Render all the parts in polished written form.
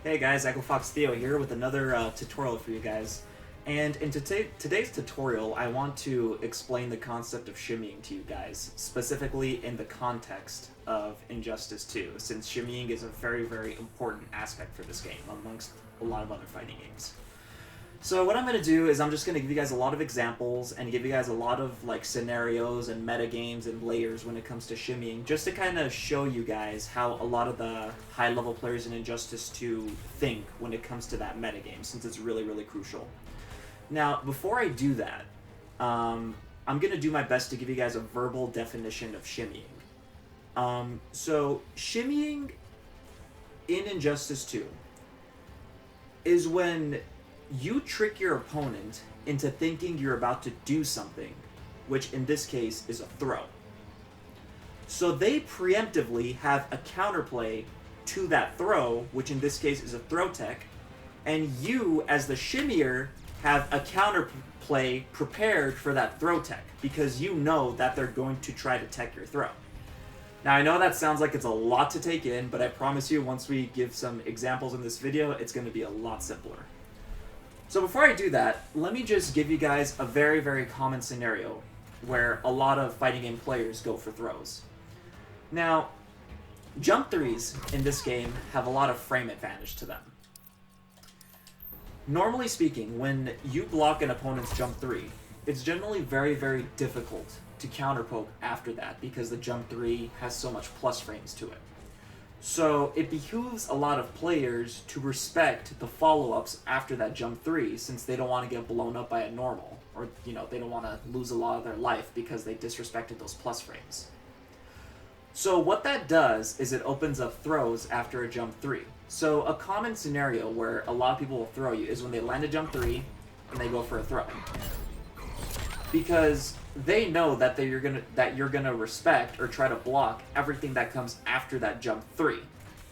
Hey guys, Fox Theo here with another tutorial for you guys. And in today's tutorial, I want to explain the concept of shimmying to you guys, specifically in the context of Injustice 2, since shimmying is a very, very important aspect for this game, amongst a lot of other fighting games. So what I'm going to do is I'm just going to give you guys a lot of examples and give you guys a lot of like scenarios and meta games and layers when it comes to shimmying, just to kind of show you guys how a lot of the high level players in Injustice 2 think when it comes to that meta game, since it's really, really crucial. Now, before I do that, I'm going to do my best to give you guys a verbal definition of shimmying. So shimmying in Injustice 2 is when you trick your opponent into thinking you're about to do something, which in this case is a throw. So they preemptively have a counterplay to that throw, which in this case is a throw tech, and you, as the shimmier, have a counterplay prepared for that throw tech, because you know that they're going to try to tech your throw. Now, I know that sounds like it's a lot to take in, but I promise you, once we give some examples in this video, it's going to be a lot simpler. So before I do that, let me just give you guys a very, very common scenario where a lot of fighting game players go for throws. Now, jump threes in this game have a lot of frame advantage to them. Normally speaking, when you block an opponent's jump three, it's generally very, very difficult to counterpoke after that because the jump three has so much plus frames to it. So it behooves a lot of players to respect the follow-ups after that jump three, since they don't want to get blown up by a normal, or they don't want to lose a lot of their life because they disrespected those plus frames. So what that does is it opens up throws after a jump three. So a common scenario where a lot of people will throw you is when they land a jump three and they go for a throw, because they know that you're gonna respect or try to block everything that comes after that jump three.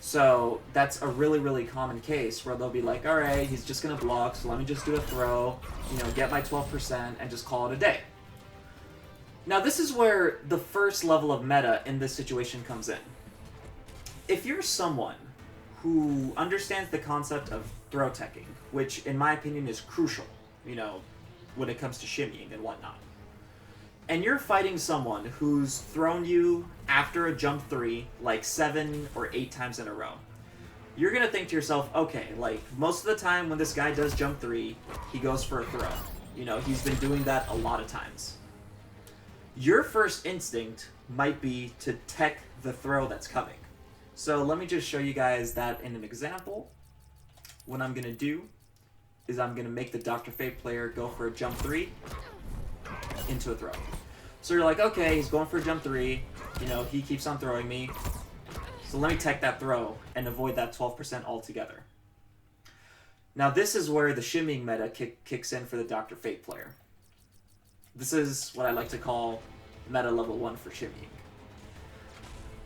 So that's a really, really common case where they'll be like, all right, he's just gonna block, so let me just do a throw, get my 12% and just call it a day. Now this is where the first level of meta in this situation comes in. If you're someone who understands the concept of throw teching, which in my opinion is crucial, when it comes to shimmying and whatnot, and you're fighting someone who's thrown you after a jump three like 7 or 8 times in a row, you're gonna think to yourself, okay, like most of the time when this guy does jump three, he goes for a throw. He's been doing that a lot of times. Your first instinct might be to tech the throw that's coming. So let me just show you guys that in an example. What I'm gonna do is I'm gonna make the Dr. Fate player go for a jump three into a throw. So you're like, okay, he's going for a jump three, he keeps on throwing me, so let me tech that throw and avoid that 12% altogether. Now this is where the shimmying meta kicks in for the Dr. Fate player. This is what I like to call meta level 1 for shimmying.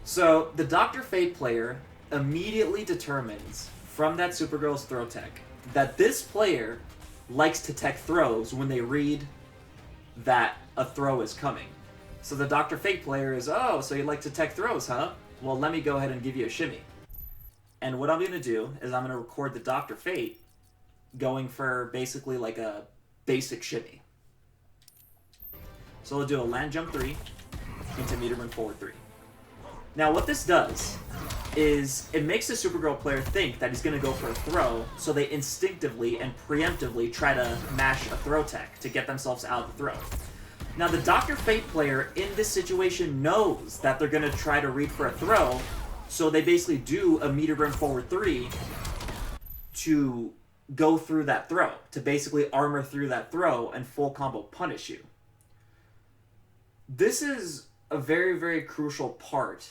So the Dr. Fate player immediately determines from that Supergirl's throw tech that this player likes to tech throws when they read that a throw is coming. So the Dr. Fate player is, oh, so you like to tech throws, huh? Well, let me go ahead and give you a shimmy. And what I'm going to do is I'm going to record the Dr. Fate going for basically like a basic shimmy. So we'll do a land jump 3 into meter run forward 3. Now what this does is it makes the Supergirl player think that he's going to go for a throw, so they instinctively and preemptively try to mash a throw tech to get themselves out of the throw. Now the Dr. Fate player in this situation knows that they're going to try to read for a throw, so they basically do a meter run forward 3 to go through that throw, to basically armor through that throw and full combo punish you. This is a very, very crucial part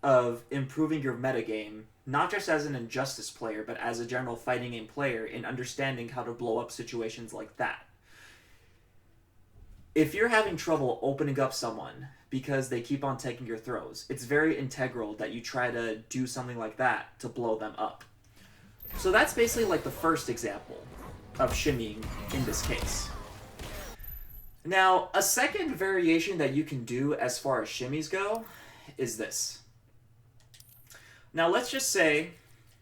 of improving your metagame, not just as an Injustice player, but as a general fighting game player, in understanding how to blow up situations like that. If you're having trouble opening up someone because they keep on taking your throws, it's very integral that you try to do something like that to blow them up. So that's basically like the first example of shimmying in this case. Now, a second variation that you can do as far as shimmies go is this. Now, let's just say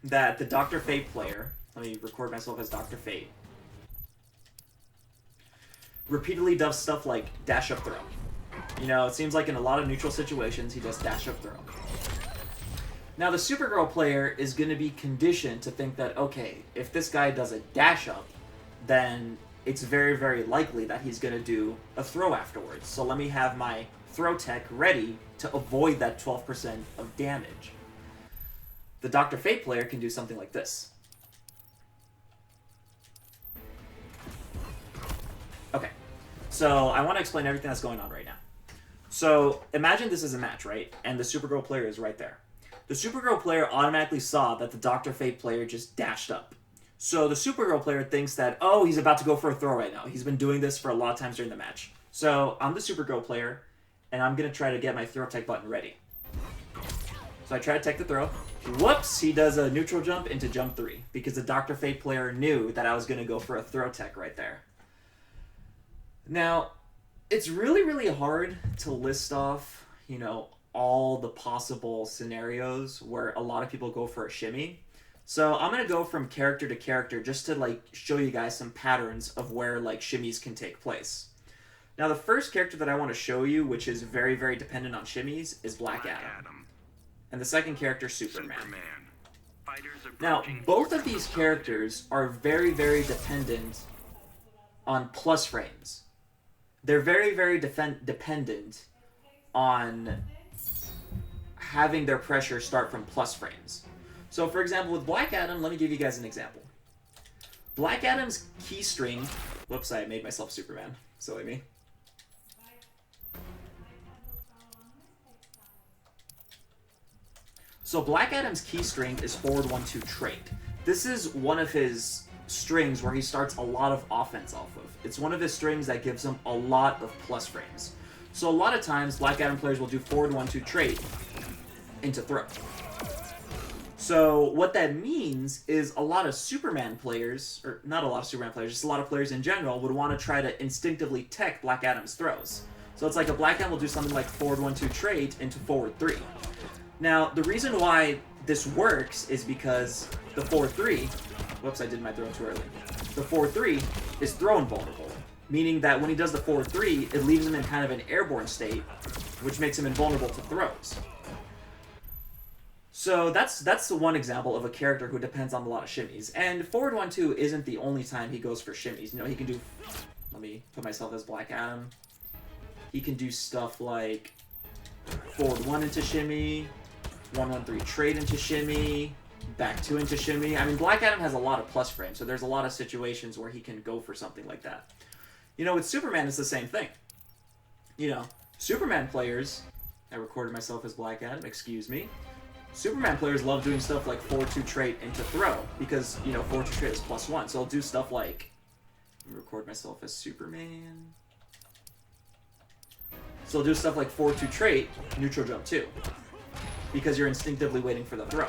that the Dr. Fate player, let me record myself as Dr. Fate, repeatedly does stuff like dash up throw. You know, it seems like in a lot of neutral situations, he does dash up throw. Now, the Supergirl player is going to be conditioned to think that, okay, if this guy does a dash up, then it's very, very likely that he's going to do a throw afterwards. So let me have my throw tech ready to avoid that 12% of damage. The Dr. Fate player can do something like this. Okay, so I want to explain everything that's going on right now. So imagine this is a match, right? And the Supergirl player is right there. The Supergirl player automatically saw that the Dr. Fate player just dashed up. So the Supergirl player thinks that, oh, he's about to go for a throw right now. He's been doing this for a lot of times during the match. So I'm the Supergirl player, and I'm going to try to get my throw tech button ready. So I try to tech the throw. Whoops! He does a neutral jump into jump 3, because the Dr. Fate player knew that I was going to go for a throw tech right there. Now, it's really, really hard to list off, you know, all the possible scenarios where a lot of people go for a shimmy. So I'm going to go from character to character just to, like, show you guys some patterns of where, like, shimmies can take place. Now, the first character that I want to show you, which is very, very dependent on shimmies, is Black Adam. And the second character, Superman. Now, both of these characters are very, very dependent on plus frames. They're very, very dependent on having their pressure start from plus frames. So, for example, with Black Adam, let me give you guys an example. Black Adam's key string... Whoops, I made myself Superman. Silly me. So Black Adam's key string is forward 1-2 trait. This is one of his strings where he starts a lot of offense off of. It's one of his strings that gives him a lot of plus frames. So a lot of times, Black Adam players will do forward 1-2 trait into throw. So what that means is a lot of Superman players, or not a lot of Superman players, just a lot of players in general, would want to try to instinctively tech Black Adam's throws. So it's like a Black Adam will do something like forward 1-2 trait into forward 3. Now, the reason why this works is because the forward 3, whoops, I did my throw too early. The forward 3 is throw invulnerable, meaning that when he does the forward 3, it leaves him in kind of an airborne state, which makes him invulnerable to throws. So that's the one example of a character who depends on a lot of shimmies. And forward 1-2 isn't the only time he goes for shimmies. You know, he can do... Let me put myself as Black Adam. He can do stuff like forward 1 into shimmy, 1-1-3 trade into shimmy, back 2 into shimmy. I mean, Black Adam has a lot of plus frames, so there's a lot of situations where he can go for something like that. You know, with Superman, it's the same thing. You know, Superman players... I recorded myself as Black Adam, excuse me. Superman players love doing stuff like forward 2 trait into throw, because, you know, forward 2 trait is +1. So I'll do stuff like... Let me record myself as Superman. So I'll do stuff like forward 2 trait, neutral jump 2. Because you're instinctively waiting for the throw.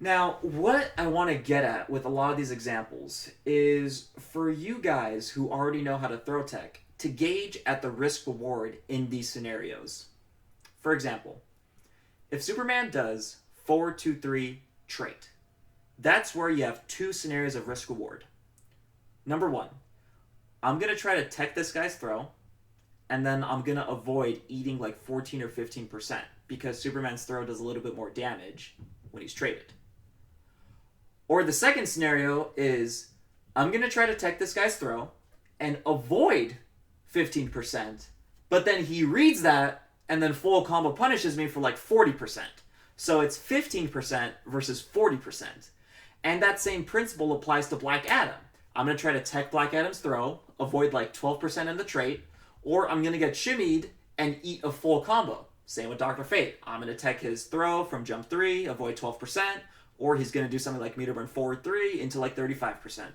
Now, what I want to get at with a lot of these examples is for you guys who already know how to throw tech, to gauge at the risk-reward in these scenarios. For example, if Superman does forward 2-3 trait, that's where you have 2 scenarios of risk-reward. Number 1, I'm going to try to tech this guy's throw, and then I'm going to avoid eating like 14 or 15%, because Superman's throw does a little bit more damage when he's traded. Or the second scenario is, I'm going to try to tech this guy's throw, and avoid 15%, but then he reads that, and then full combo punishes me for like 40%. So it's 15% versus 40%. And that same principle applies to Black Adam. I'm going to try to tech Black Adam's throw, avoid like 12% in the trait, or I'm going to get shimmied and eat a full combo. Same with Dr. Fate. I'm going to tech his throw from jump 3, avoid 12%, or he's going to do something like meter burn forward 3 into like 35%.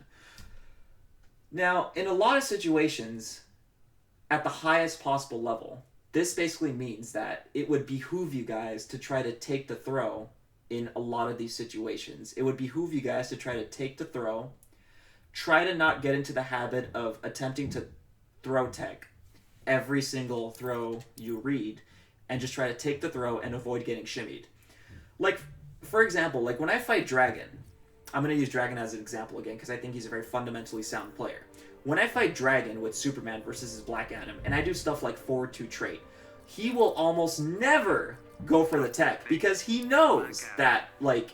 Now, in a lot of situations, at the highest possible level, this basically means that it would behoove you guys to try to take the throw in a lot of these situations. It would behoove you guys to try to take the throw, try to not get into the habit of attempting to throw tech every single throw you read, and just try to take the throw and avoid getting shimmied. Like, for example, like when I fight Dragon, I'm going to use Dragon as an example again because I think he's a very fundamentally sound player. When I fight Dragon with Superman versus his Black Adam, and I do stuff like forward 2 trait, he will almost never go for the tech because he knows that, like,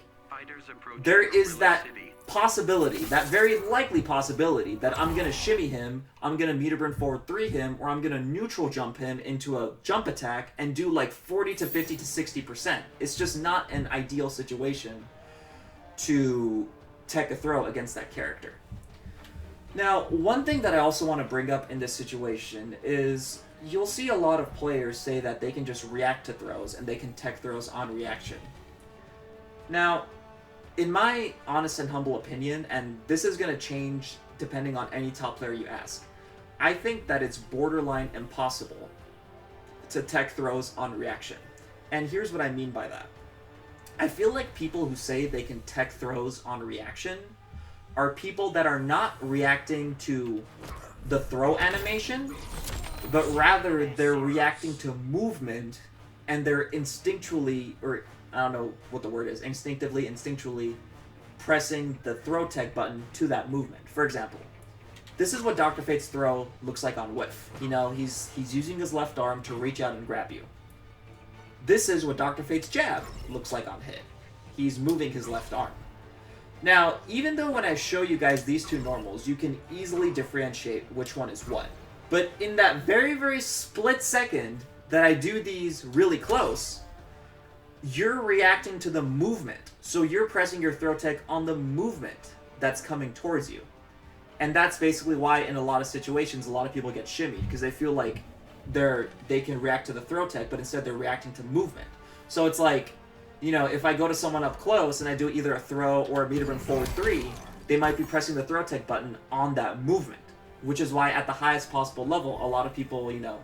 there is that possibility, that very likely possibility that I'm going to shimmy him, I'm going to meter burn forward 3 him, or I'm going to neutral jump him into a jump attack and do like 40 to 50 to 60%. It's just not an ideal situation to tech a throw against that character. Now, one thing that I also want to bring up in this situation is you'll see a lot of players say that they can just react to throws and they can tech throws on reaction. Now, in my honest and humble opinion, and this is going to change depending on any top player you ask, I think that it's borderline impossible to tech throws on reaction. And here's what I mean by that. I feel like people who say they can tech throws on reaction are people that are not reacting to the throw animation, but rather they're reacting to movement, and they're instinctually, or I don't know what the word is, instinctually pressing the throw tech button to that movement. For example, this is what Dr. Fate's throw looks like on whiff. You know, he's using his left arm to reach out and grab you. This is what Dr. Fate's jab looks like on hit. He's moving his left arm. Now, even though when I show you guys these two normals, you can easily differentiate which one is what. But in that very, very split second that I do these really close, you're reacting to the movement. So you're pressing your throw tech on the movement that's coming towards you. And that's basically why in a lot of situations, a lot of people get shimmied, because they feel like they can react to the throw tech, but instead they're reacting to movement. So it's like, you know, if I go to someone up close and I do either a throw or a meter burn forward 3, they might be pressing the throw tech button on that movement, which is why at the highest possible level, a lot of people, you know,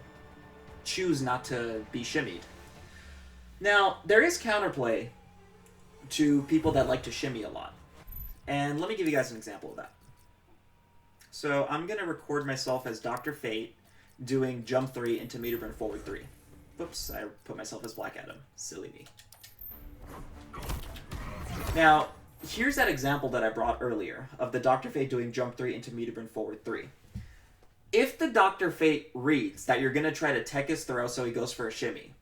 choose not to be shimmied. Now, there is counterplay to people that like to shimmy a lot. And let me give you guys an example of that. So I'm going to record myself as Dr. Fate doing jump 3 into meter burn forward 3. Whoops, I put myself as Black Adam. Silly me. Now, here's that example that I brought earlier of the Dr. Fate doing jump 3 into meter burn forward 3. If the Dr. Fate reads that you're going to try to tech his throw so he goes for a shimmy,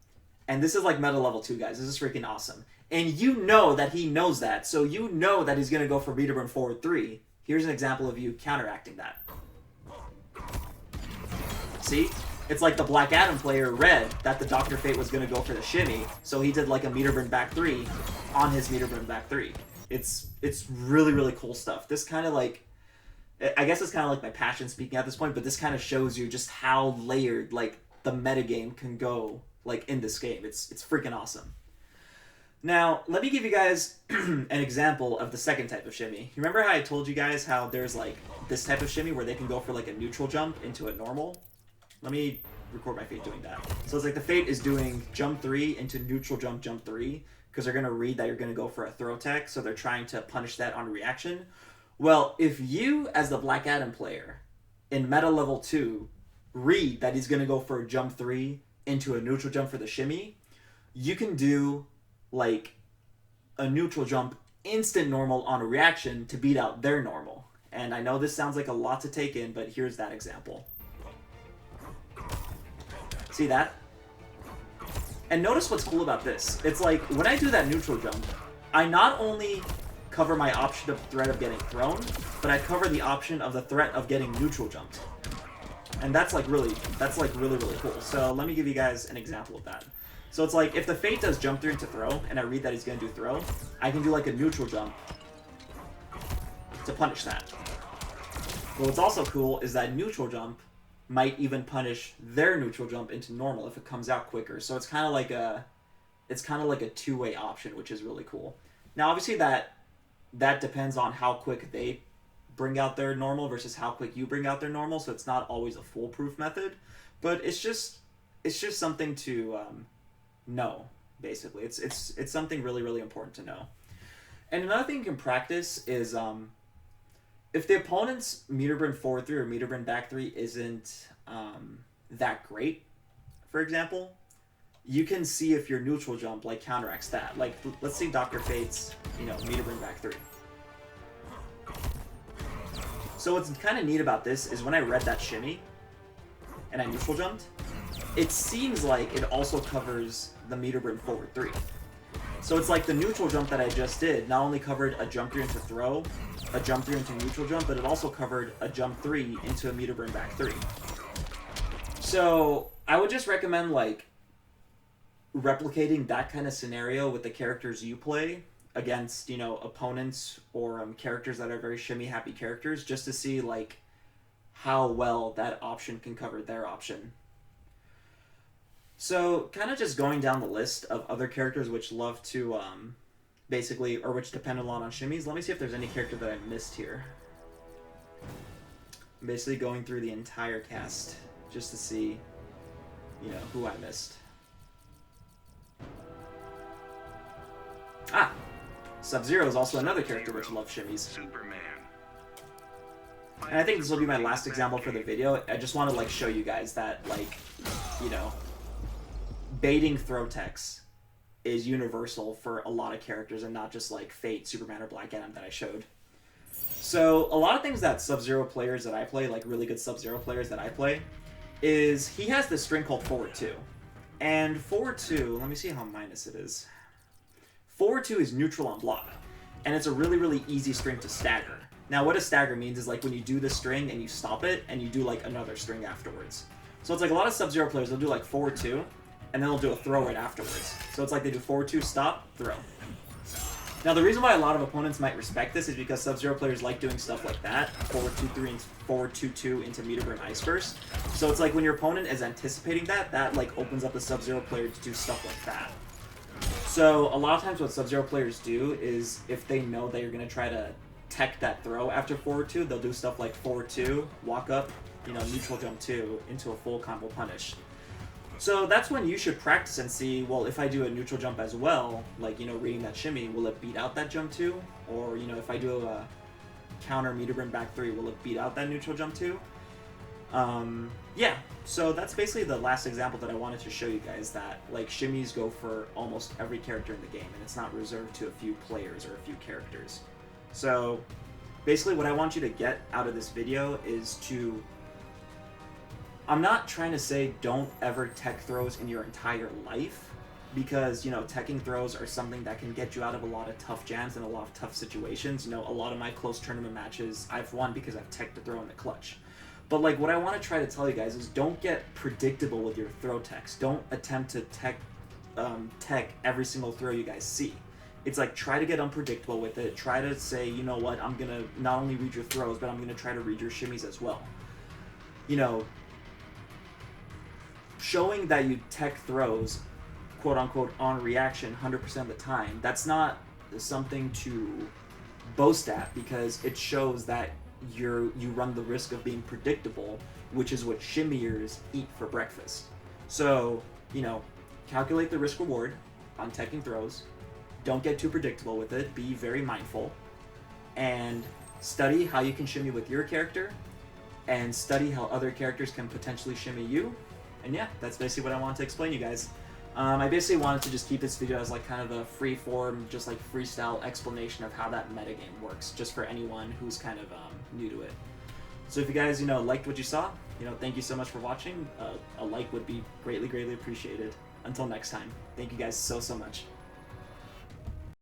and this is like meta level 2, guys, this is freaking awesome, and you know that he knows that, so you know that he's going to go for meter burn forward 3, here's an example of you counteracting that. See? It's like the Black Adam player read that the Dr. Fate was going to go for the shimmy, so he did like a meter burn back 3 on his meter burn back 3. It's really, really cool stuff. This kind of like, I guess it's kind of like my passion speaking at this point, but this kind of shows you just how layered like the metagame can go like in this game. It's freaking awesome. Now, let me give you guys an example of the second type of shimmy. You remember how I told you guys how there's like this type of shimmy where they can go for like a neutral jump into a normal? Let me record my Fate doing that. So it's like the Fate is doing jump 3 into neutral jump 3, because they're going to read that you're going to go for a throw tech, so they're trying to punish that on reaction. Well, if you, as the Black Adam player, in meta level 2, read that he's going to go for a jump 3 into a neutral jump for the shimmy, you can do like a neutral jump instant normal on a reaction to beat out their normal. And I know this sounds like a lot to take in, but here's that example. See that? And notice what's cool about this. It's like, when I do that neutral jump, I not only cover my option of threat of getting thrown, but I cover the option of the threat of getting neutral jumped. And that's really, really cool. So let me give you guys an example of that. So it's like, if the Fate does jump 3 into throw, and I read that he's going to do throw, I can do like a neutral jump to punish that. But what's also cool is that neutral jump might even punish their neutral jump into normal if it comes out quicker. So it's kind of like a two-way option, which is really cool. Now, obviously that depends on how quick they bring out their normal versus how quick you bring out their normal. So it's not always a foolproof method, but it's just something to know. Basically, it's something really, really important to know. And another thing you can practice is if the opponent's meter burn forward 3 or meter burn back 3 isn't that great, for example, you can see if your neutral jump like counteracts that. Like, let's see Dr. Fate's, you know, meter bring back 3. So what's kind of neat about this is when I read that shimmy and I neutral jumped, it seems like it also covers the meter bring forward 3. So it's like the neutral jump that I just did not only covered a jump 3 into throw, a jump 3 into neutral jump, but it also covered a jump 3 into a meter bring back 3. So I would just recommend like replicating that kind of scenario with the characters you play against, you know, opponents or characters that are very shimmy happy characters, just to see like how well that option can cover their option. So kind of just going down the list of other characters which love to basically, or which depend a lot on shimmies. Let me see if there's any character that I missed here. I'm basically going through the entire cast just to see, you know, who I missed. Ah! Sub-Zero is also another character which loves shimmies. Superman. And I think this will be my last example for the video. I just want to like show you guys that, like, you know, baiting throw techs is universal for a lot of characters and not just like Fate, Superman, or Black Adam that I showed. So a lot of things that Sub-Zero players that I play, like really good Sub-Zero players that I play, is he has this string called forward 2. And forward 2, let me see how minus it is. Forward 2 is neutral on block, and it's a really, really easy string to stagger. Now, what a stagger means is like when you do the string and you stop it, and you do like another string afterwards. So it's like a lot of Sub-Zero players, they'll do like forward 2, and then they'll do a throw right afterwards. So it's like they do forward 2, stop, throw. Now, the reason why a lot of opponents might respect this is because Sub-Zero players like doing stuff like that, forward 2-3 and forward 2-2 into meter bring ice burst. So it's like when your opponent is anticipating that, that like opens up the Sub-Zero player to do stuff like that. So a lot of times what Sub-Zero players do is if they know that you're going to try to tech that throw after forward 2, they'll do stuff like forward 2, walk up, you know, neutral jump 2 into a full combo punish. So that's when you should practice and see, well, if I do a neutral jump as well, like, you know, reading that shimmy, will it beat out that jump 2? Or, you know, if I do a counter meter bring back 3, will it beat out that neutral jump 2? Yeah, so that's basically the last example that I wanted to show you guys, that like shimmies go for almost every character in the game, and it's not reserved to a few players or a few characters. So basically what I want you to get out of this video is to, I'm not trying to say don't ever tech throws in your entire life, because, you know, teching throws are something that can get you out of a lot of tough jams and a lot of tough situations. You know, a lot of my close tournament matches I've won because I've teched a throw in the clutch. But like what I want to try to tell you guys is don't get predictable with your throw techs. Don't attempt to tech every single throw you guys see. It's like try to get unpredictable with it. Try to say, you know what, I'm going to not only read your throws, but I'm going to try to read your shimmies as well. You know, showing that you tech throws, quote unquote, on reaction 100% of the time, that's not something to boast at, because it shows that you run the risk of being predictable, which is what shimmiers eat for breakfast. So, you know, calculate the risk reward on teching throws. Don't get too predictable with it. Be very mindful, and study how you can shimmy with your character, and study how other characters can potentially shimmy you. And yeah, that's basically what I wanted to explain to you guys. I basically wanted to just keep this video as like kind of a free form, just like freestyle explanation of how that metagame works, just for anyone who's kind of new to it. So if you guys, you know, liked what you saw, you know, thank you so much for watching. A like would be greatly, greatly appreciated. Until next time, thank you guys so much.